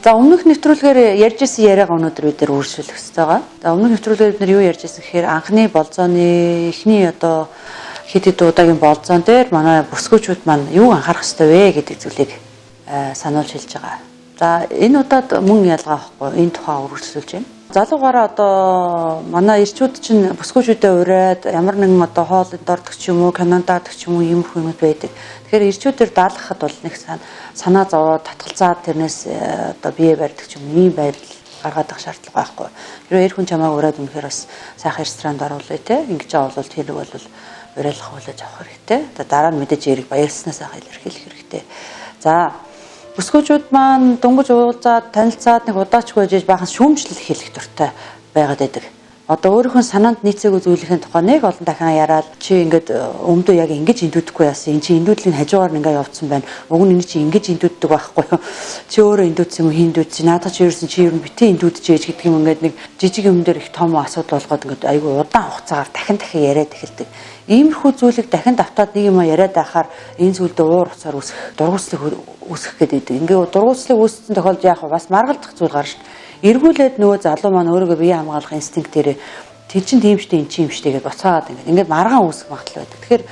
За өмнөх нэвтрүүлгээр ярьж ирсэн яриагаа өнөөдөр бид нэр үргэлжлүүлэх хэрэгтэй байгаа. За өмнөх нэвтрүүлгээр бид нар юу ярьж ирсэн гэхээр анхны болзооны эхний одоо хэд хэд удаагийн болзоон дээр манай бүсгүүчүүд маань юу анхаарах хэрэгтэй вэ гэдэг зүйлийг сануулж хэлж байгаа. За энэ удаад мөн ялгаа авахгүй энэ тухай үргэлжлүүлж байна. Залуугаараа одоо манай ирчүүд чинь бүсгүүчүүдэд ураад ямар нэгэн одоо хоолнд ордог ч юм уу, кинонд даадаг ч юм уу иймэрхүү юмуд байдаг. Тэгэхээр ирчүүдээр даалгахад бол нэг санаа зовоод татгалзаад тэрнээс одоо бие барьдаг ч юм уу ийм байдал гаргаад ах шаардлага байхгүй. Хэрвээ эр хүн чамааг ураад үнэхээр бас сайхан ресторанд оруулъя те. Ингэж байгаа бол тэр нэг бол уриалах хуулаж авах хэрэгтэй. Дараа нь мэдээж эрийг баярлснаа сайхан илэрхийлэх хэрэгтэй. За бүсгүүчүүд маань дөнгөж уулзаад танилцаад нэг удаачгүй байж баахан шүүмжлэл хийх дуртай байгаад байдаг. Одоо өөрийнхөө санаанд нийцээгүй зүйлийн тухай нэг олон дахин яриад чи ингээд өмдөө яг ингэж индүүдэхгүй яасан. Энд чи индүүдлийн хажуугаар ингээ явцсан байна. Уг нь энэ чи ингэж индүүддэг байхгүй юу? Чи өөрөө индүүдсэн юм хиндүүдсэн. Наадах чи ерөөсөн чи ер нь битэн индүүдчихэж гэдэг юм ингээд нэг жижиг юм дээр их том асуудал болгоод ингээд айгүй удаан хугацаагаар дахин яриад эхэлдэг. Иймэрхүү зүйлийг дахин давтаад нэг юм яриад байхаар энэ зүйлдээ уур уцаар үүсэх, дургуутслыг үүсгэх гэдэг. Ингээ дургуутслыг үүссэн тохиолдолд яг бас маргалдах зүйл гарна шүү дээ. Эргүүлээд нөгөө залуу маань өөрийгөө бие хамгаалах инстинктээр тэр чин тийм штэ эн чинь юм штэ гэж буцаагаад ингээд маргаан үүсэх магадлал байдаг. Тэгэхээр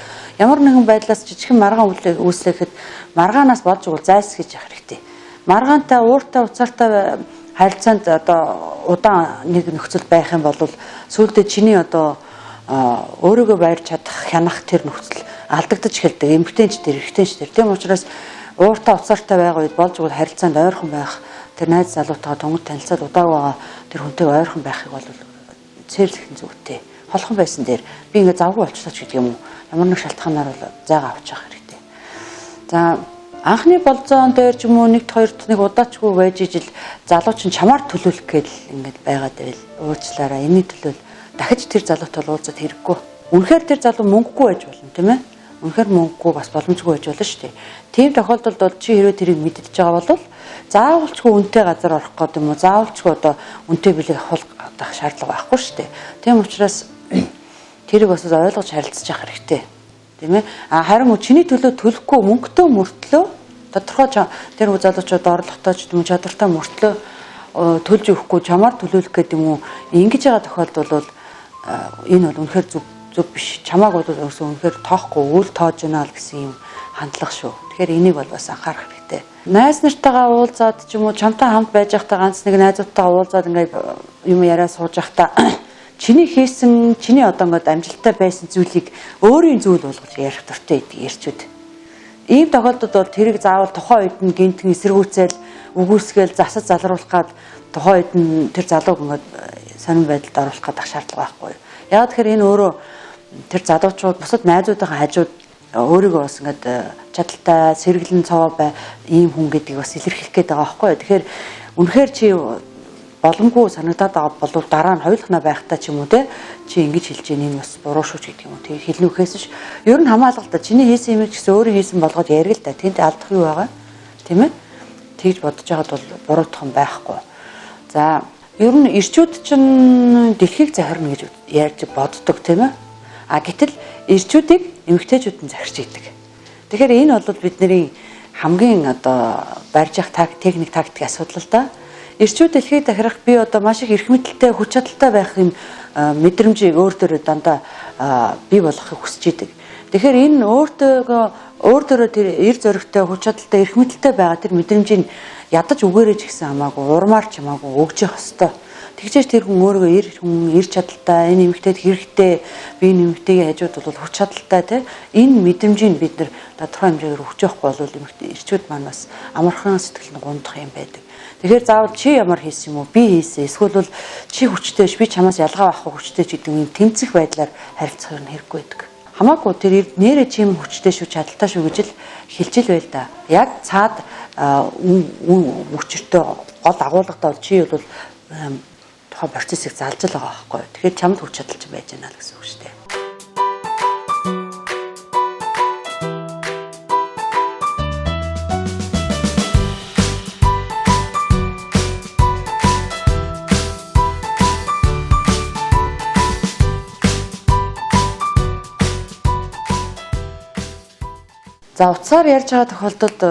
ямар нэгэн байдлаас жижигхэн маргаан үүслэхэд маргаанаас болж игэл зайлсхийж явах хэрэгтэй. Маргаантай ууртай уцаартай харилцаанд одоо удаан нэг нөхцөл байх юм бол сүүлдээ чиний одоо өөрийгөө байрч чадах хянах тэр нөхцөл алдагдаж эхэлдэг. Эмгтэнч тэр эрэгтэнч тэр. Тийм учраас ууртай уцаартай байгаа үед болж игэл харилцаанд ойрхон байх тэр найз залуутайгаа тунгад танилцаад удааг байгаа тэр хүнтэйгээ ойрхон байхыг бол цэрлэхэн зүйтэй. Холхон байсан дээр би ингээ завгүй болчихлоо ч гэдэг юм уу. Ямар нэг шалтгаанаар бол зайгаа авч явах хэрэгтэй. За анхны болзоон дээр ч юм уу нэгд хоёрт нэг удаачгүй байж ижил залуу чинь чамаар төлөвлөх гээл ингээд байгаад байвал уучлаарай. Энэний төлөө дахиж тэр залуутай уулзаад хэрэггүй. Үнэхээр тэр залуу мөнгөгүй байж болно тийм ээ. Үнэхээр мөнгөгүй бас боломжгүй байж болно шүү дээ. Тийм тохиолдолд бол чи хэрвээ тэрийг мэддэж байгаа бол заавалчгүй үнэтэй газар орох гэдэг юм уу? Заавалчгүй одоо үнэтэй билег авах шаардлага байхгүй шүү дээ. Тийм учраас тэрийг бас ойлгож харилцаж явах хэрэгтэй. Тийм ээ. Харин чиний төлөө төлөхгүй мөнгөтэй мөртлөө тодорхой тэр залуучууд орлоготой ч юм уу чадвартай мөртлөө төлж өгөхгүй чамаар төлөвлөх гэдэг юм уу? Ингэж байгаа тохиолдолд бол энэ бол үнэхээр зөв биш. Чамааг бол өөрсөө үнэхээр тоохгүй үл тоож гэнэ л гэсэн юм хандлага шүү. Тэгэхээр энийг бол бас анхаарах хэрэгтэй. Найз нартайгаа уулзаад ч юм уу чамтай хамт байж байхдаа ганц нэг найзуудтайгаа уулзаад ингээд юм яриа сууж байхдаа чиний хийсэн, чиний одоо ингээд амжилттай байсан зүйлийг өөрийн зүйл болгож ярих дуртай байдаг ярьчүүд. Ийм тохиолдолд бол тэрийг заавал тухайн үед нь гинтэн эсэргүүцэл үгүйсгээл засаж залруулах гад тухайн үед нь тэр залууг ингээд сонирн байдалд оруулах гэдэг шаардлага байхгүй. Яг тэгэхээр энэ өөрөө тэр залуучууд бусад найзуудынхаа хажууд өөрийгөө бас ингээд чадaltaй сэргэлэн цаваа бай ийм хүн гэдгийг бас илэрхийлэх гээд байгаа байхгүй. Тэгэхээр үнэхээр чи боломгүй санагдаад байгаа бол дараа нь хоёулахнаа байхтаа ч юм уу те чи ингэж хэлж яах нь бас буруу шүү ч гэдэг юм уу. Тэгээ хэлнэ үхээс ш ер нь хамаалал та чиний хийсэн юм ч гэсэн өөрөө хийсэн болгоод ярил л да. Тэнд алдах юу байгаа тийм ээ. Тэгж бодож байгаад бол буруутхан байхгүй. За ер нь ирчүүд чинь дэлхийг захирна гэж ярьж боддог тийм ээ. Гэтэл ирчүүдийг эмэгтэйчүүд нь захирч идэг. Тэгэхээр энэ бол бидний хамгийн одоо барьж явах техник тактик асуудал л да. Ирчүүд дэлхийг захирах би одоо маш их эрх мэдэлтэй хүч чадалтай байх юм мэдрэмжийг өөр төрөө дандаа бий болгохыг хүсэж идэг. Тэгэхээр энэ өөр төрөө тэр эр зоригтой хүч чадалтай эрх мэдэлтэй байгаа тэр мэдрэмжийг ядаж үгээрэй ч гэсэн хамаагүй урмаар ч хамаагүй өгж явах ёстой. Тэгжээч тэр хүн өөрийгөө эр чадалтай энэ эмэгтэйд хэрэгтэй би энэ эмэгтэйгийн хажууд бол хүч чадалтай тийм энэ мэдрэмжийг бид нар тодорхой хэмжээгээр өгч явахгүй бол ирчүүд маань бас амархан сэтгэл нь гундах юм байдаг. Тэгэхээр заавал чи ямар хийсэн юм уу би хийсэн эсвэл бол чи хүчтэйш би чамаас ялгаа авах хүчтэй ч гэдэг юм тэмцэх байдлаар харилцах нь хэрэггүй байдаг. Хамаагүй тэр нэрээ чи юм хүчтэй шүү чадaltaй шүү гэж л хэлж л байл да. Яг цаад мөчөртөө гол агуулгатай бол чи бол тухайн процессыг залж л байгаа байхгүй. Тэгэхээр чамд хүч чадалч байж байна л гэсэн үг шүү дээ. За утсаар ярьж байгаа тохиолдолд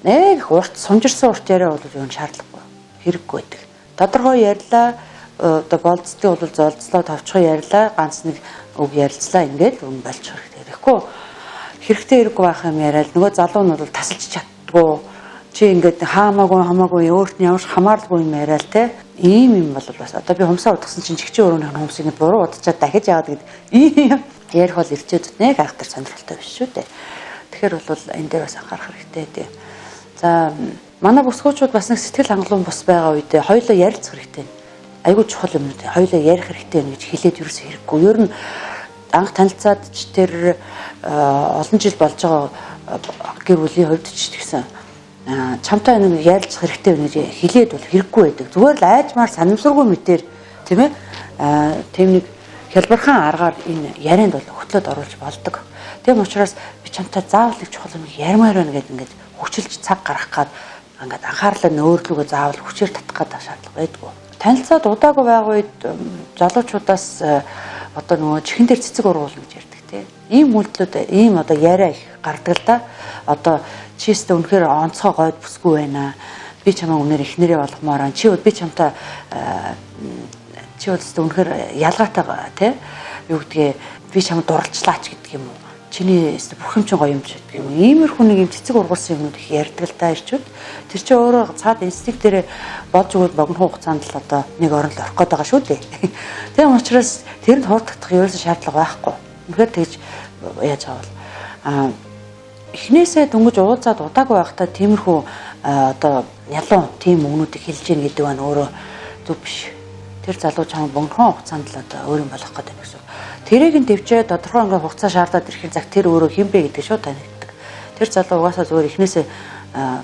Нэг урт сумжирсан урт яриа бол юу шаардлагагүй. Хэрэггүй байдаг. Тодорхой ярьлаа одоо болцдгийг бол золцлоо тавчхан ярьлаа ганц нэг үг ярилцлаа ингээд өн болж хэрэгтэй. Тэгэхгүй хэрэгтэй хэрэггүй байх юм яриад нөгөө залуу нь бол тасалж чаддгүй чи ингээд хамаагүй өөрт нь ямар ч хамааралгүй юм яриад те ийм юм бол бас одоо би хумсаа удахсан чинь чигчээ өрөөний хумсыг нь буруу удачаад дахиж яваад гээд ийм ярих бол ирчээд нэг айхтар сонирхолтой биш шүү дээ. Тэгэхээр бол энэ дээр бас анхаарах хэрэгтэй тий. За манай бүсгүүчүүд бас нэг сэтгэл хангалуун бус байгаа үедээ хоёулаа ярилцах хэрэгтэй. Айгуу чухал юм үү? Хоёулаа ярих хэрэгтэй юм гэж хэлээд юусэн хэрэггүй. Ер нь анх танилцаад ч тэр олон жил болж байгаа гэр бүлийн хувьд ч гэсэн чамтай нэг ярилцах хэрэгтэй юм гэж хэлээд бол хэрэггүй байдаг. Зүгээр л айжмаар санамсаргүй мэтэр тийм ээ тийм нэг хялбархан аргаар энэ ярианд бол хөтлөд оруулж болдог. Тийм учраас би чамтай заавал нэг чухал юм ярмаар байна гэдэг ингээд хүчилж цаг гаргах гад ингээд анхаарлаа нөөрлөгөө заавал хүчээр татах гэдэг шаардлага байдгүй. Танилцаад удаагүй байгаа үед залуучуудаас одоо нөгөө чихэн дээр цэцэг ургуулна гэж ярьдаг тийм. Ийм үйлдэлүүд ийм одоо яриа их гардаг л да. Одоо чист үнэхээр онцгой гойд бүсгүй байна. Би чамаа үнээр ихнэрээ болгомоор чи би чамтай чи үнэхээр ялгаатай тий юу гэдгийг би чамд дурлцлаач гэдэг юм уу? Чиний бүх юм чинь гоё юм ч гэдэг юм. Иймэрхүү нэг юм цэцэг ургуулсан юмнууд их ярьдаг л да ирчүүд. Тэр чинь өөрөө цаад инстинкт дээр болж өгөөд богино хугацаанд л одоо нэг оронд орох гээд байгаа шүү дээ. Тийм учраас тэрэнд хуурдах ерөөсөн шаардлага байхгүй. Үнэхээр тэгж яаж авал эхнээсээ дөнгөж уулзаад удаагүй байхдаа тиймэрхүү одоо ялуу тийм өгнүүдийг хэлж ийн гэдэг нь өөрөө зүг биш. Тэр залуу чам богино хугацаанд л одоо өөр юм болох гэдэг гэсэн. Тэрийг нь дэвчээ тодорхой ингээ хугацаа шаардаад ирэхээр цаг тэр өөрөө хинбэ гэдэг шууд танигддаг. Тэр залуу угаасаа зүгээр эхнээсээ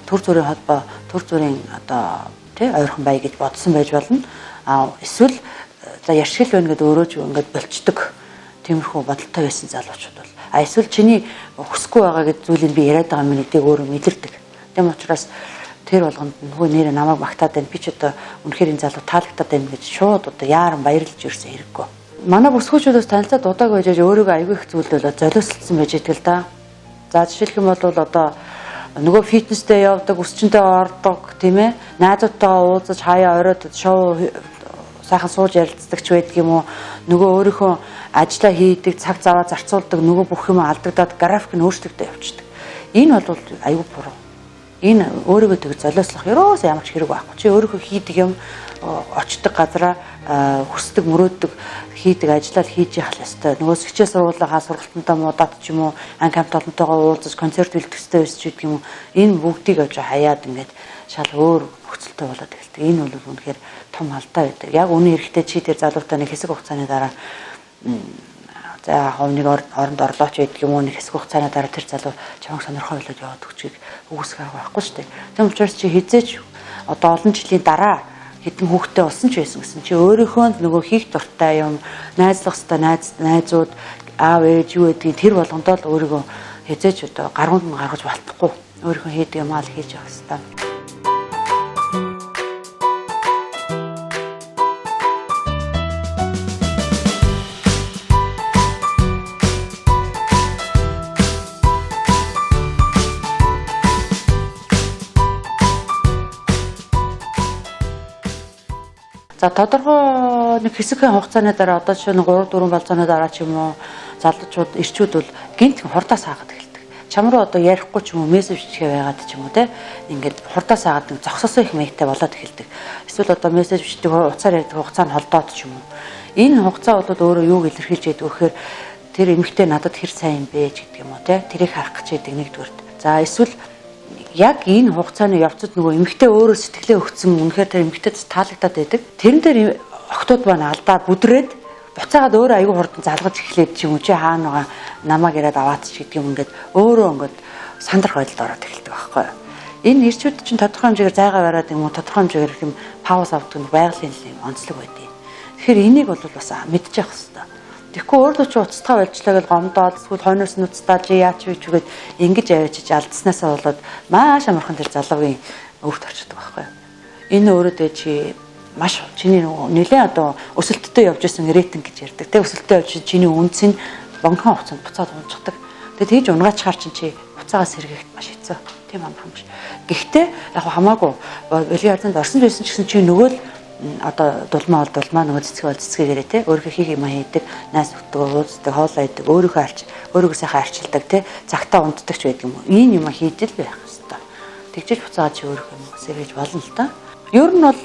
төр зүрийн холбоо, төр зүрийн одоо тий ойрхон бай гэж бодсон байж болно. Эсвэл за яршил байна гэдэг өөрөө ч ингээд болцдог. Тиймэрхүү бодолтой байсан залуучууд бол эсвэл чиний хүсэхгүй байгаа гэдэг зүйлийг би яриад байгаа минутыг өөрөө мэдэрдэг. Тийм учраас тэр болгонд нөгөө нэрээ намайг магтаад байна. Би ч одоо үнэхээр энэ залуу таалагдаад байна гэж шууд одоо яаран баярлж ирсэн хэрэггүй. Манай бүсгүүчүүдээс танилцаад удаагүй байж өөрийгөө аягүй их зүйлдээ золиослсон байж итгэл да. За жишээлх юм бол одоо нөгөө фитнестэй явдаг, өсчөнтэй ордог тийм ээ. Найзуудтайгаа уулзаж хаяа оройд шоу сайхан сууж ярилцдаг ч байдаг юм уу. Нөгөө өөрийнхөө ажиллаа хийдэг, цаг заваа зарцуулдаг, нөгөө бүх юм алдагдаад график нь өөрчлөгдөж явчихдаг. Энэ бол аягүй буруу. Энэ өөрийгөө тэг золиослох ерөөсөө ямар ч хэрэг байхгүй. Чи өөрийнхөө хийдэг юм очдог газараа хүсдэг, мөрөөддөг хийдэг ажиллаа хийж явах ёстой. Нөгөө сэгчээ сургуулийнхаа сургалтандаа муудаад ч юм уу, анги хамт олонтойгоо уулзаж концерт бэлтгэх ёстой байсан ч гэдэг юм уу. Энэ бүгдийг авч хаяад ингээд шал өөр нөхцөлтэй болоод эхэлдэг. Энэ бол үнэхээр том алдаа байдаг. Яг үнэн эрэхтэй чи тэр залуутай нэг хэсэг хугацааны дараа за ховныг оронд орлооч гэдэг юм уу нэг хэсэг хугацааны дараа тэр залуу чамайг сонирхоо болоод яваад өгчгийг үгүйсгэх байхгүй шүү дээ. Тийм учраас чи хизээч одоо олон жилийн дараа хэдэн хүүхдтэй болсон ч байсан гэсэн чи өөрийнхөө нөгөө хийх дуртай юм найзлах хэвээр найзууд аав ээж юу гэдгийг тэр болгондоо л өөрийгөө хизээч одоо гаргуунд нь гаргаж болтохгүй өөрийнхөө хийдэг юм аа л хийж явах хэвээр. За тодорхой нэг хэсэг хугацааны дараа одоо жишээ нь 3 4 болцооны дараа ч юм уу залуучууд ирчүүд бол гинт хурдаас хаагаад эхэлдэг. Чам руу одоо ярихгүй ч юм уу мессеж бичгээ байгаад ч юм уу те ингээд хурдаас хаагаад нэг зогсоосоо их маягтай болоод эхэлдэг. Эсвэл одоо мессеж бичдэг уцаар ярьдаг хугацаа нь холдоод ч юм уу. Энэ хугацаа бол өөрөө юуг илэрхийлж яадаг вэхээр тэр эмэгтэй надад хэр сайн юм бэ гэдэг юм уу те тэрийг харах гэж яадаг нэгдүгээрт. За эсвэл яг энэ хугацааны явцад нөгөө эмэгтэй өөрөө сэтгэлээ өгсөн үнэхээр тэр эмэгтэйд таалагдаад байдаг. Тэрэн дээр охтууд байна алдаад бүдрээд буцаагаад өөрөө аягүй хурдан залгаж эхлээд ч юм уу чи хаана байгаа намайг яриад аваад ч гэдэг юм ингээд өөрөө ингээд сандрах байдалд ороод эхэлдэг байхгүй юу. Энэ ирчүүд чинь тодорхой хэмжээгээр зайгаа бариад юм уу тодорхой хэмжээгээр юм пауз авдаг нь байгалийн онцлог байдیں۔ Тэгэхээр энийг бол бас мэдчих хэвээр. Тэгэхгүй өөрөө ч уцтаа болжлаа гэж гомдоод эсвэл хойноос нь уцтаа чи яач вэ гэгээд ингэж авчиж алдснаасаа болоод маш амархан тэр залуугийн өвгт орчдөг байхгүй юу. Энэ өөрөө чи маш чиний нэлээд одоо өсөлттэй явж исэн рейтинг гэж ярьдаг. Тэ өсөлттэй явж чиний үнц нь богино хугацаанд буцаад унждаг. Тэгээд тийж унгаач хаар чи буцаага сэргийгт маш хэцүү. тийм амархан биш. Гэхдээ яг хамаагүй бэлгийн арданд орсон байсан ч гэсэн чи нөгөө л одоо дулмаа нөгөө цэцгээрээ те өөрийнхөө хийх юм хийдэг, найс нөхдөд уулздаг, хоолоо идэг, өөрийгөө сайхан арчилдаг те цагтаа унтдаг ч байдаг юм уу. Ийм юм хийдэл байх хэвээр. Тэгжиж буцаад чи өөрийнхөө юм сэргэж болно л та. Ер нь бол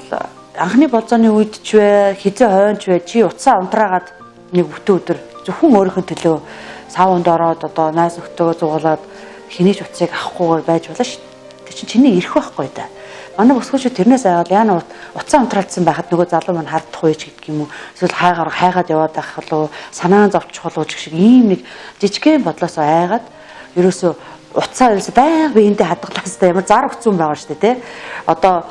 анхны болзооны үед ч вэ, хизээ хойнч вэ чи утсаа унтраагаад нэг бүтэн өдөр зөвхөн өөрийнхөө төлөө савнд ороод одоо найс нөхдөдөө зугаалаад хинээч утсыг авахгүйгээр байж болно шүү. Тэр чинь чиний ирэх байхгүй да. Манай босгочд тэрнээс айгаад яана утсаа унтраалцсан байхад нөгөө залуу маань хардах үеч гэдэг юм уу. Эсвэл хайгаад яваад байх болов санаан зовчих болов гэх шиг ийм нэг жижигхэн бодлоос айгаад ерөөсөө утсаа ерөөсөө байнга биендээ хадгалаастай ямар зар өгцөн байгаа шүү дээ тий. Одоо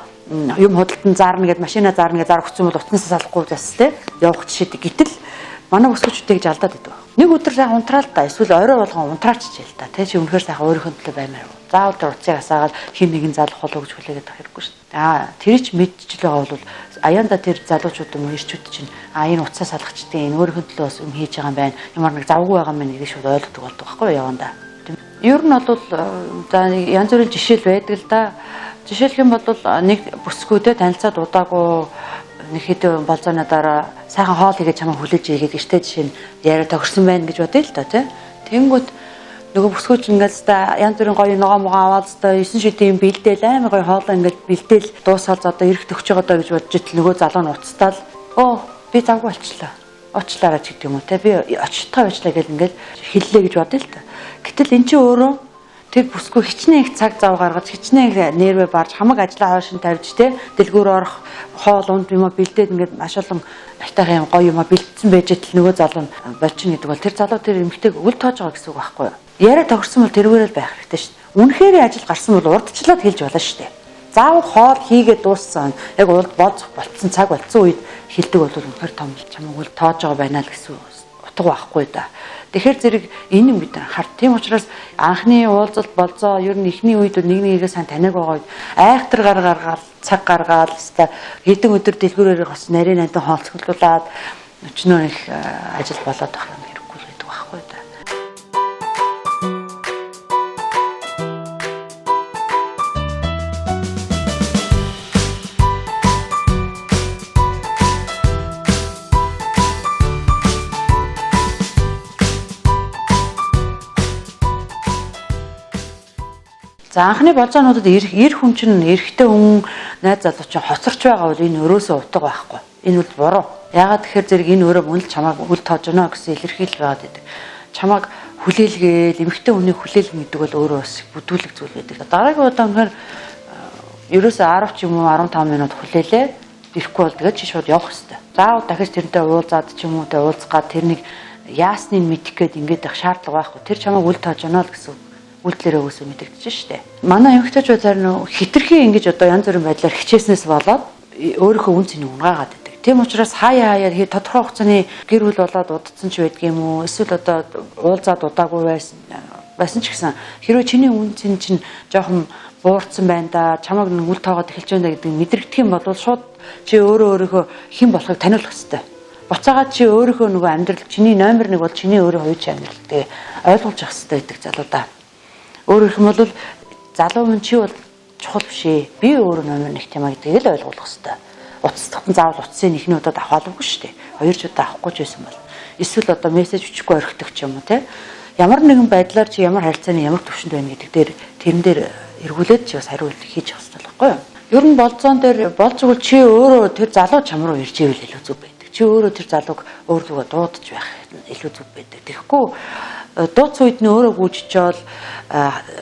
юм худалдан заарна гэдээ машина заарна гэдээ зар өгцөн бол утаснаас салахгүй бас тий явах жишээдэг. Гэтэл манай босгочдыг жалдаад идэв. Нэг өдөр сайхан унтраал та эсвэл орой болгон унтраач хэл та тий чи үнэхээр сайхан өөрийнхөө төлөө баймаар. Заавал тэр утсыг асаагаад хин нэгэн залах болов гэж хүлээгээд авах хэрэггүй шүү дээ. Тэр ч мэдчихэл байгаа бол аяанда тэр залуучууд юм ирчүүд чинь энэ утсаа салгачдیں۔ Энэ өөрийнхөө төлөө бас юм хийж байгаа юм байна. Ямар нэг завгүй байгаа юм нэг шууд ойлгодог болдог байхгүй юу явандаа. Ер нь бол за янз бүрийн жишээл байдаг л да. Жишээлх юм бол нэг бүсгүйтэй танилцаад удаагүй нэг хэд болзооны дараа сайхан хоол хийгээд чамаа хүлээж игээд эртээ жишээ нь яриа тохирсон байна гэж бодъё л да тий. Тэнгүүд нөгөө бүсгүйч ингээд янз бүрийн гоё ногоо аваад 9 шидийн бэлдээл амар гоё хоолоо ингээд бэлдээл дуусаад одоо эрэх төгч байгаа даа гэж бодож итл нөгөө залуу нь уцтаал би завгүй болчлаа. Очлаараа ч гэдэг юм уу те би очтгой байжлаа гэл ингээд хэллээ гэж бодъё л та. Гэтэл эн чинь өөрөө тэр бүсгүй хичнээн их цаг зав гаргаж хичнээн их нервэ барж хамаг ажлаа хойшин тавьж те дэлгүүр орох хоол унд юм бэлдээд ингээд маш олон айтайхан юм гоё юм бэлдсэн байж итл нөгөө залуу нь болчин гэдэг бол тэр залуу тэр эмэгтэйг өвөл тоож байгаа гэсэн үг байхгүй юу? Яриа тохирсон бол тэргээрэл байх хэрэгтэй шүү дээ. Үнэхээр ажил гарсан бол урдчлаад хэлж болно шүү дээ. Заавал хоол хийгээд дууссан яг урд болцсон цаг болцсон үед хэлдэг бол үнэхээр том чамайг өвөл тоож байгаа байна л гэсэн утга байхгүй да. Тэгэхээр зэрэг энэ юм бид харт. Тийм учраас анхны уулзалт болзоо ер нь эхний үед нэг нэгээ сайн таниаг байгаа үед айхтар гаргаад цаг гаргаад хэдэн өдөр дэлгүүрээр бас нарийн найдан хоолцоглуулад өчнөө их ажил болоод байх юм хэрэггүй гэдэг байхгүй да. За анхны болзоонуудад эр хүн чинь эрэгтэй хүн найз залуу чинь хоцорч байгаа бол энэ өрөөсөө утга байхгүй. Энэ бол буруу. Яагаад тэгэхээр зэрэг энэ өөрөө мөн л чамайг өвөл тоож гэнэ гэсэн илэрхийлэл байгаад байдаг. Чамайг хүлээлгээл эмэгтэй хүнийг хүлээлгэн гэдэг бол өөрөө бас бүдүүлэг зүйл байдаг. Дараагийн удаа үнэхээр ерөөсөө 10 ч юм уу 15 минут хүлээлээ. Ирэхгүй бол тэгээд чи шууд явах хэрэгтэй. Заавал дахиж тэрнтэй уулзаад ч юм уу тэ уулзах гад тэрнийг яасныг мэдэх гээд ингээд байх шаардлага байхгүй. Тэр чамайг өвөл тоож гэнэ л гэсэн үйлдэлээрээ өсөө мэдэгдэж штэ. Манай эмэгтэйчүүд зарим хитрхи ингэж одоо янз бүрийн байдлаар хичээснээс болоод өөрийнхөө үн цэнийг унгаагаад байдаг. Тийм учраас хаяа тодорхой хугацааны гэр бүл болоод удацсан ч байдаг юм уу? Эсвэл одоо уулзаад удаагүй байсан ч гэсэн хэрвээ чиний үн цэн чинь жоохон буурсан байна да, чамайг нэг үл тоогоод эхэлж байна гэдэг мэдрэгдэх юм бол шууд чи өөрийнхөө хэн болохыг таниулах хэрэгтэй. Буцаагаад чи өөрийнхөө нөгөө амьдрал чиний номер 1 бол чиний өөрийн хувийн амьдрал тэгээ ойлгуулж явах хэрэгтэй гэдэг залуудаа. Өөрөөр хэлбэл залуу минь чи бол чухал биш ээ. Би өөрөө номер 1 тийм аа гэдгийг л ойлгуулах хэрэгтэй. Утасдагтан заавал утсын ихний удаад авахалгүй шүү дээ. Хоёр ч удаа авахгүй ч байсан бол. Эсвэл одоо мессеж өчөхгүй орхидог ч юм уу те. Ямар нэгэн байдлаар чи ямар харилцааны ямар төвшөнд байна гэдэг дээр тэрэн дээр эргүүлээд чи бас хариулт хийж явах хэрэгтэй байхгүй юу? Ер нь болзоон дээр болж игэл чи өөрөө тэр залуу чам руу ирж ивэл илүү зүг байдаг. Чи өөрөө тэр залууг өөр зүгээ дуудаж байх илүү зүг байдаг. Тэгэхгүй дууц үед нь өөрөө гүйжчээл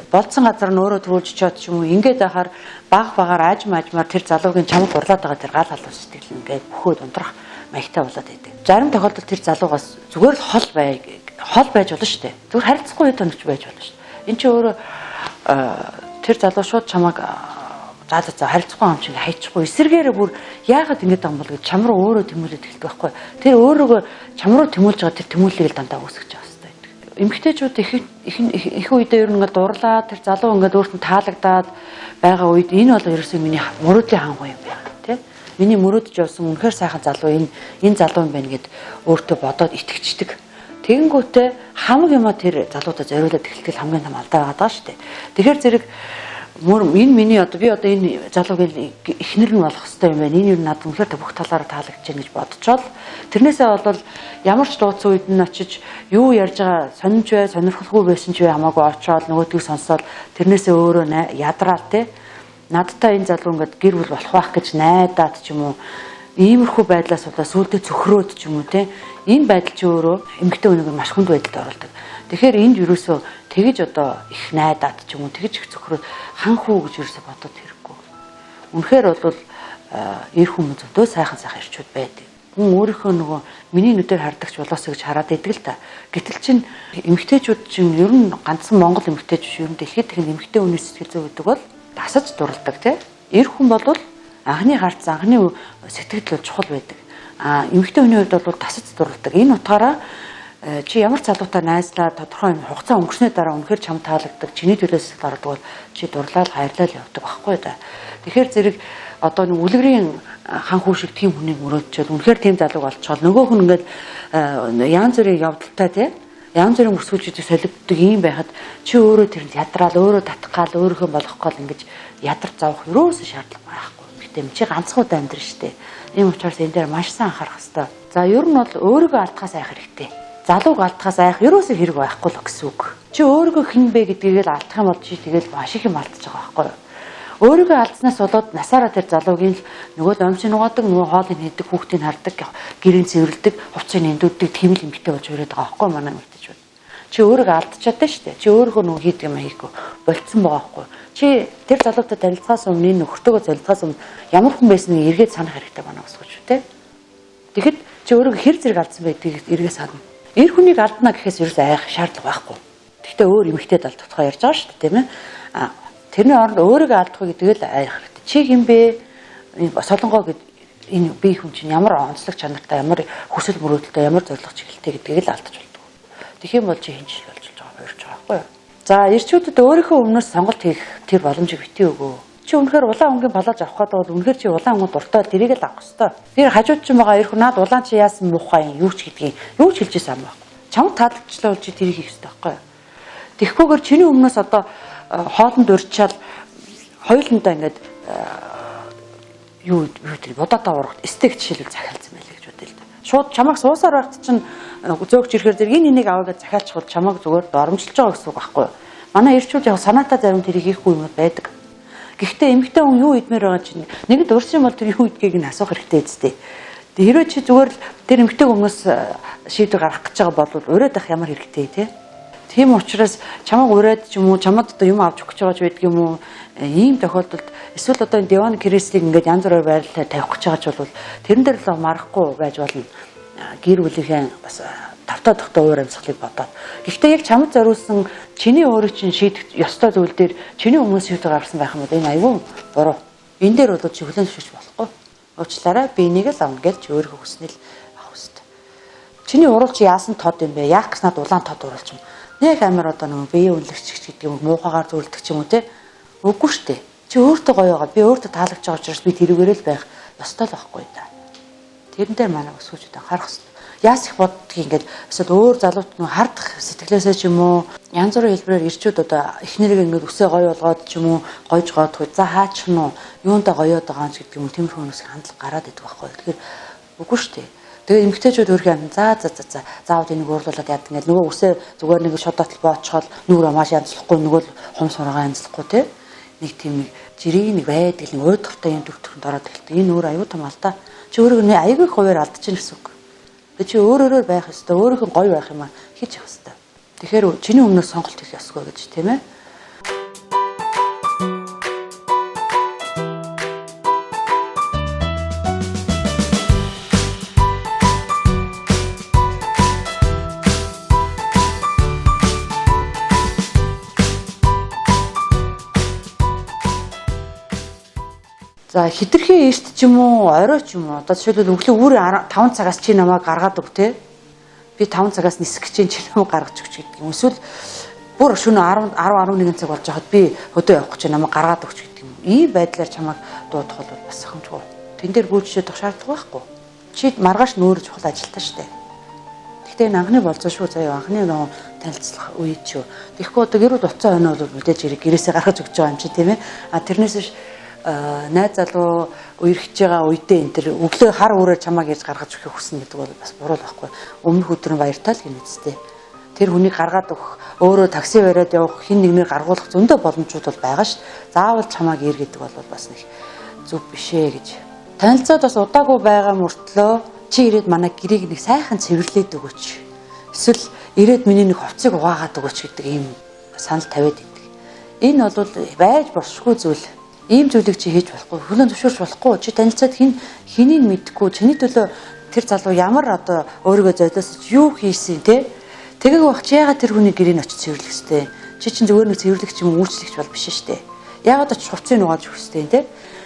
болцсон газар нь өөрөө төрүүлж чад ч юм уу ингээд байхаар багаар аажмаар тэр залуугийн чамд дурлаад байгаа тэр гал халуус сэтгэл ингээд бөхөөд унтрах маягтай болоод байдаг. Зарим тохиолдолд тэр залуугаас зүгээр л хол байж болно шүү дээ. Зүгээр харилцахгүй тоногч байж болно шүү дээ. Энд чи өөрөө тэр залуу шууд чамайг за харилцахгүй юм чинь хайчихгүй эсэргээрээ бүр яагаад ингэж байгаа юм бол гэж чам руу өөрөө тэмүүлээд хэлдэг байхгүй. Тэр өөрөөгөө чам руу тэмүүлж байгаа тэр тэмүүллийг л дандаа үүсгэж байгаа. Эмэгтэйчүүд их үедээ ер нь ингээд дурлаад тэр залуу ингээд өөртөө таалагдаад байгаа үед энэ бол ерөөсөө миний мөрөөдлийн хангуй юм байна тий. Миний мөрөөдөж явсан үнэхээр сайхан залуу энэ залуу юм байна гэд өөртөө бодоод итгэждэг. Тэгэнгүүтээ хамаг юма тэр залуудаа зориулаад эхлэхдээ хамгийн том алдаа байгаа даа шүү дээ. Тэгэхээр зэрэг Энэ миний одоо би одоо энэ залууг эхнэр нь болох хэрэгтэй юм байна. Энэ юу надад үнэхээр бүх талаараа таалагдж байна гэж бодчихвол тэрнээсээ бол ямар ч дууц үед нь очиж юу ярьж байгаа сонирч бай, сонирхолгүй байсан ч бай хамаагүй очоод нөгөөдгийг сонсоод тэрнээсээ өөрөө ядраал те. Надтай энэ залуу ингээд гэр бүл болох байх гэж найдаад ч юм уу иймэрхүү байдлаас удаа сүултээ цөхрөөд ч юм уу те. Энэ байдал чи өөрөө эмэгтэй хүнийг маш хүнд байдалд оруулдаг. Тэгэхээр энд юусоо тэгэж одоо их найдаад ч юм уу тэгэж их цөхрөөд ханхуу гэж юусоо бодоод хэрэггүй. Үнэхээр бол эр хүмүүс зөндөө сайхан ирчүүд байдаг. Хүн өөрийнхөө нөгөө миний нүдээр хардагч болоосоо гэж хараад идэг л та. Гэтэл чин эмэгтэйчүүд чинь ер нь ганцхан Монгол эмэгтэйч биш ер нь дэлхийд их эмэгтэй хүний сэтгэл зүй гэдэг бол тасаж дурладаг тий. Эр хүн бол анхны харц анхны сэтгэл чухал байдаг. Эмэгтэй хүний хувьд бол тасаж дурладаг. Энэ утгаараа чи ямар залуутай найзлаа тодорхой хугацаа өнгөрснөө дараа үнэхээр чам таалагддаг. Чиний төлөөс гаргадаг бол чи дурлал хайрлал явдаг байхгүй да. Тэгэхээр зэрэг одоо нэг үлгэрийн хан хүү шиг тийм хүнийг мөрөөдчихэд үнэхээр тийм залууг олцоол нөгөө хүн ингээд янз бүрийн явдалтай тий янз бүрийн өсвөлжүүдийг солигддог юм байхад чи өөрөө тэрэнд ядраал өөрөө татгаал өөрийнхөө болгох гол ингэж ядарч завах юусэн шаардлага байхгүй. Гэхдээ чи ганцхан удаа амьдрын штэ. Ийм учраас энэ дээр маш сайн анхаарах хэрэгтэй. За ер нь бол өөрийгөө алдахаас айх хэрэгтэй. Залууг алдахаас айх юусэн хэрэг байхгүй л гэсэн үг. Чи өөрийгөө хэн бэ гэдгийг л алдах юм бол чи тэгэл маш их юм алдчих байгаа байхгүй юу? Өөрийгөө алдснаас болоод насаараа тэр залуугийн нөгөө өмчийн угаадаг, нөгөө хоолыг хийдэг, хүүхдийг хардаг, гэрийн цэвэрлдэг, хувцсыг нэндүүддэг тийм л эмэгтэй болж өрөөд байгаа байхгүй манай эмэгтэйчүүд. Чи өөрийгөө алдчихад штэ. Чи өөрийгөө нөгөө хийдэг юм хийхгүй болцсон байгаа байхгүй. Чи тэр залуутай танилцахаас өмнө энэ нөхөртөөгөө танилцахаас өмнө ямар хүн байсныг эргээд санах хэрэгтэй манай усгож тэ. Тэгэхэд чи өөрийгөө хэр зэрэг алдсан байдгийг эргээд санана. Эр хүнийг алдна гэхээс ерөөс айх шаардлага байхгүй. Гэхдээ өөр эмэгтэйд алдах тухай ярьж байгаа штэ тийм ээ. Тэрний оронд өөрийгөө алдахгүй гэдгийг л айх хэрэгтэй. Чи хэм бэ? Солонгоо гэд энэ бие хүн чинь ямар онцлог чанартай, ямар хүсэл мөрөөдөлтэй, ямар зорилго чиглэлтэй гэдгийг л алдаж болдог. Тэгэх юм бол чи хинжил болж байгаа хуурч байгаа байхгүй юу? За, эрчүүдэд өөрийнхөө өмнөөс сонголт хийх тэр боломжийг битгий өгөө. Чи үнэхээр улаан өнгийн балаж авах гэдэг бол үнэхээр чи улаан өнгөнд дуртай тэрийг л авах хэрэгтэй. Тэр хажууд ч юм байгаа эр хүн наад улаан чи яасан муухай юу ч гэдгийг юу ч хэлж ирсэн юм байна. Чамд таалагдчихлаа бол чи тэрийг хийх хэрэгтэй байхгүй юу? Тэгэхгүйгээр чиний өмнөөс одоо хоолнд урьдчаал хоёуландаа ингээд юу тэр бодоотаа урагт стейк жишээлбэл захиалсан байлаа гэж бодъё л да. Шууд чамайг суусаар байхад чинь зөөгч ирэхээр зэрэг энийг аваа гэж захиалчихвал чамайг зүгээр доромжилж байгаа гэсэн үг байхгүй юу? Манай эрчүүд яг санаатаа зарим тэрийг хийхгүй юм байдаг. Гэхдээ эмэгтэй хүн юу идмээр байгаа чинь нэгд урьсан бол тэр юу идгийг нь асуух хэрэгтэй эцтэй. Хэрвээ чи зүгээр л тэр эмэгтэй хүмүүс шийдвэр гаргах гэж байгаа бол ураад ах ямар хэрэгтэй те. Тийм учраас чамайг ураад ч юм уу чамд одоо юм авч өгч байгаа ч байдаг юм уу ийм тохиолдолд эсвэл одоо энэ диван креслийг ингээд янз бүрээр байрлал тавих гэж байгаа ч бол тэрэн дээр л марахгүй байж болно. Гэр бүлийнхээ бас тавтаа тогтоо уур амьсгалыг бодоод. Гэхдээ яг чамд зориулсан чиний өөрөө чинь шийдэх ёстой зүйл дээр чиний өмнөөс шийдвэр гаргасан байх юм бол энэ аюул буруу. Энэ дээр бол чи хүлээн зөвшөөрч болохгүй. Уучлаарай би энийг л авна гэж өөрөө хүснэл авах хэрэгтэй. Чиний уруулч яасан тод юм бэ? Яах гэж надад улаан тод уруулч юм. Нэг амар одоо нэг бие үнэлэгч гэдэг юм муухагаар зөвлөдөг ч юм уу те. Үгүй шүү дээ. Чи өөртөө гоё байгаа. Би өөртөө таалагдж байгаа учраас би тэрүүгээрээ л байх ёстой л байхгүй да. Тэрэн дээр манай өсгөөчд анхаарах хэрэгтэй. Яас их боддгийг ингээд эсвэл өөр залуут нь хардах сэтгэлээсээ ч юм уу янз бүрийн хэлбэрээр ирчүүд одоо эхнэрийг ингээд үсээ гоё болгоод ч юм уу гойж гоодгүй за хаачих нь юундаа гоёод байгаа ч гэдэг юм тиймэрхүү хүмүүс хандлага гараад идэх байхгүй. Тэгэхээр үгүй шүү дээ. Тэгээд эмгтээчүүд өөрхий амт заавал энийг уурлуулад яадаг ингээд нөгөө үсээ зүгээр нэг шодотл боочхол нүгрөө маш янзлахгүй нөгөө хумс ургаа янзлахгүй те нэг тийм нэг жирийг нэг байдаг нэг өөдөртэй юм төвтөрөнд ороод эхэлдэг. Энэ өөр аюу тум алдаа. Чи өөрийгөө аягүй хуваар алдчихна гэсэн үг. Тэгээд чи өөрөөр байх ёстой, өөрийнхөө гоё байх юм аа хийж явах ёстой. Тэгэхээр чиний өмнөөс сонголт хийх ёсгүй гэж тийм ээ. За хитрхи эрт ч юм уу орой ч юм уу одоо жишээлбэл өглөө үүрийн 5 цагаас чи намайг гаргаад өг те би 5 цагаас нисэх гэж чи намайг гаргаж өгч гэдэг юм эсвэл бүр шөнө 10-11 цаг болж хахад би хөдөө явах гэж намайг гаргаад өгч гэдэг юм ийм байдлаар чамайг дуудах бол бас сохомжгүй тэн дээр гүйцэтгэх шаардлага байхгүй чи маргааш нөөрж чухал ажилтаа штэ Гэхдээ энэ анхны болцоо шүү заяа анхны нөө танилцлах үед ч юу. Тэгэхгүй одоо гэр бүл уцаа өнөө бол мэдээж хэрэг гэрээсээ гаргаж өгч байгаа юм чи тийм ээ. А тэрнээс биш найз залуу үерхэж байгаа үедээ энэ төр өглөө хар өрөө чамааг яаж гаргаж өгөхийг хүснэ гэдэг бол бас буруу байхгүй. Өмнөх өдөр нь баяртал гин үстэй. Тэр хүнийг гаргаад өгөх, өөрөө такси бариад явах, хин нэгнээр гаргуулах зөндөө боломжууд бол байгаа ш. Заавал чамааг ир гэдэг бол бас нэг зүв биш ээ гэж. Танилцаад бас удаагүй байгаа мөртлөө чи ирээд манай гэрийг нэг сайхан цэвэрлээд өгөөч. Эсвэл ирээд миний нэг хувцсыг угаагаад өгөөч гэдэг ийм санал тавиад идэг. Энэ бол байж босшгүй зүйл. Ийм зүйлийг чи хийж болохгүй, хөлөө зөвшөөрч болохгүй. Чи танилцаад хэнийг мэдхгүй, чиний төлөө тэр залуу ямар одоо өөрийгөө золиосож юу хийсэн те. Тэгээг баг чи яагаад тэр хүний гэрийг очиж цэвэрлэх хэвтэй. Чи чинь зүгээр нэг цэвэрлэгч юм үйлчлэгч бол биш шүү дээ. Яагаад очиж хувцсыг угааж өгөх хэвтэй те.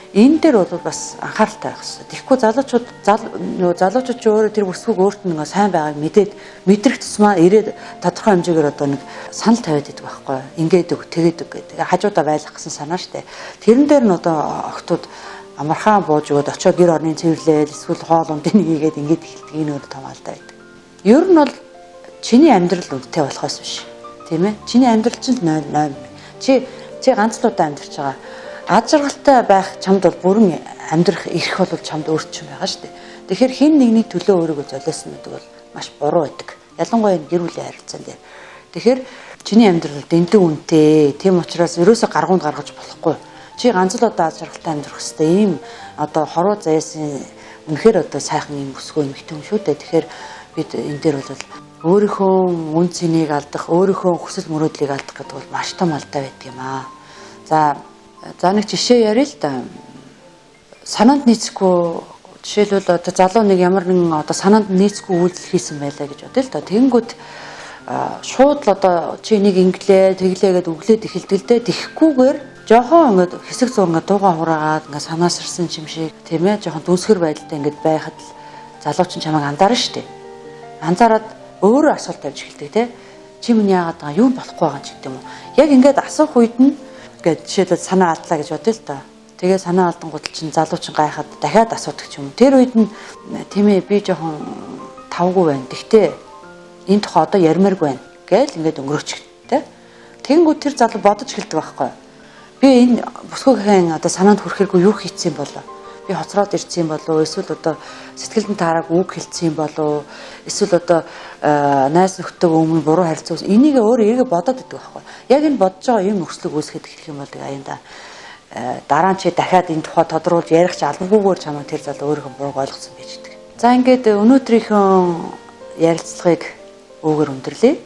Энэ дээр бол бас анхааралтай байх хэрэгтэй. Тэгэхгүй залуучууд ч өөрөө тэр бүсгүйг өөрт нь сайн байгааг мэдрэх тусмаа ирээд тодорхой хэмжээгээр одоо нэг санал тавиад идэг байхгүй. Ингээд өг тэгээд өг гэдэг. Хажуудаа байлгах гэсэн санаа штэ. Тэрэн дээр нь одоо охтууд амархан бууж өгөөд очиод гэр орны цэвэрлээл эсвэл хоол ундын хийгээд ингээд эхэлдэг энэ өөр том алдаа байдаг. Ер нь бол чиний амьдрал үнэтэй болохоос биш. Тийм ээ? Чиний амьдрал чинь 0 чи ганц л удаа амьдарч байгаа. Ад жаргалтай байх чамд бол бүрэн амьдрах эрх бол чамд өөрчлөж байгаа шүү дээ. Тэгэхээр хэн нэгний төлөө өөрийгөө золиосно гэдэг бол маш буруу байдаг. Ялангуяа гэр бүлийн харилцаан дээр. Тэгэхээр чиний амьдрал дэндүү үнэтэй. Тийм учраас ерөөсө гаргуунд гаргаж болохгүй. Чи ганц л удаа ад жаргалтай амьдрах хэрэгтэй. Ийм одоо хоруу заяасын үнэхээр одоо сайхан юм өсгөө эмэгтэй юм шүү дээ. Тэгэхээр бид энэ дээр бол өөрийнхөө үн цэнийг алдах, өөрийнхөө хүсэл мөрөөдлийг алдах гэдэг бол маш том алдаа байдаг юм аа. За нэг жишээ яриа л да. Санаанд нийцэхгүй жишээлбэл одоо залуу нэг ямар нэгэн одоо санаанд нийцэхгүй үйлдэл хийсэн байлаа гэж бодъё л да. Тэгэнгүүт шууд л одоо чи энийг инглээ, тэглээ гэд өглөөд эхэлдэг л дээ. Тэххгүйгээр жоохон ингээд хэсэг зур ингээд дуугаа хураагаад ингээд санаасарсан юм шиг тийм ээ жоохон дүнсгэр байдалтай ингээд байхад л залууч нь чамайг анзаарна шүү дээ. Анзаараад өөрөө асуулт тавьж эхэлдэг те. Чи миний яагаад байгаа юу болохгүй байгаа ч гэдэг юм уу. Яг ингээд асуух үед нь гэж жишээлбэл санаа алдлаа гэж бодъё л да. Тэгээ санаа алдангууд чинь залууч гайхаад дахиад асуудаг ч юм. Тэр үед нь тийм ээ би жоохон тавгүй байна. Гэхдээ энэ тухай одоо ярмааргүй байна гэж ингээд өнгөрөөчтэй. Тэгэнгүүт тэр залуу бодож эхэлдэг байхгүй. Би энэ бүсгүйхэн одоо санаанд хүрэхэргүй юу хийцсэн болоо. Би хоцроод ирсэн болоо. Эсвэл одоо сэтгэлд нь таараг үг хэлсэн болоо. Эсвэл одоо найз нөхдөйгөө өмнө буруу харилцсан. Энийг өөрөө эргээ бодоод идэг байхгүй. Яг энэ бодож байгаа юм нөхцөлөг үүсгэхэд эхлэх юм бол аяанда дараа нь чи дахиад энэ тухай тодруулж ярих ч албагүйгээр чамаа тэр залуу өөрийнхөө бурууг ойлгосон байж байгаа. За ингээд өнөөдрийнхөө ярилцлагыг өвгөр өндөрлөе.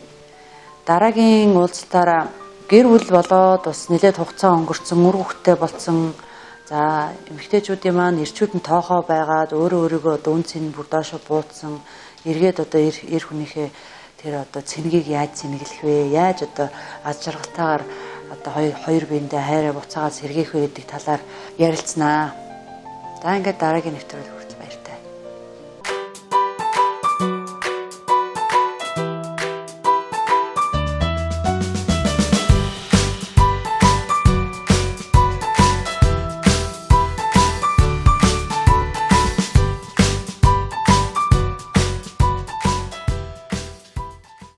Дараагийн уулзалтаараа гэр бүл болоод бас нэлээд хугацаа өнгөрцөн, үр хөвгтэй болсон. За эмэгтэйчүүдийн маань эрчүүд нь тоохоо байгаад өөрийгөө үн цэн бүр доошо буутсан. Эргээд одоо эр хүнийхээ тэр одоо цэнгийг яаж цэнгэлэх вэ? Яаж одоо аз жаргалтайгаар одоо хоёр биендээ хайраа буцаагаад сэргээх вэ гэдэг талаар ярилцсанаа. За ингээд дараагийн нэвтрүүлэг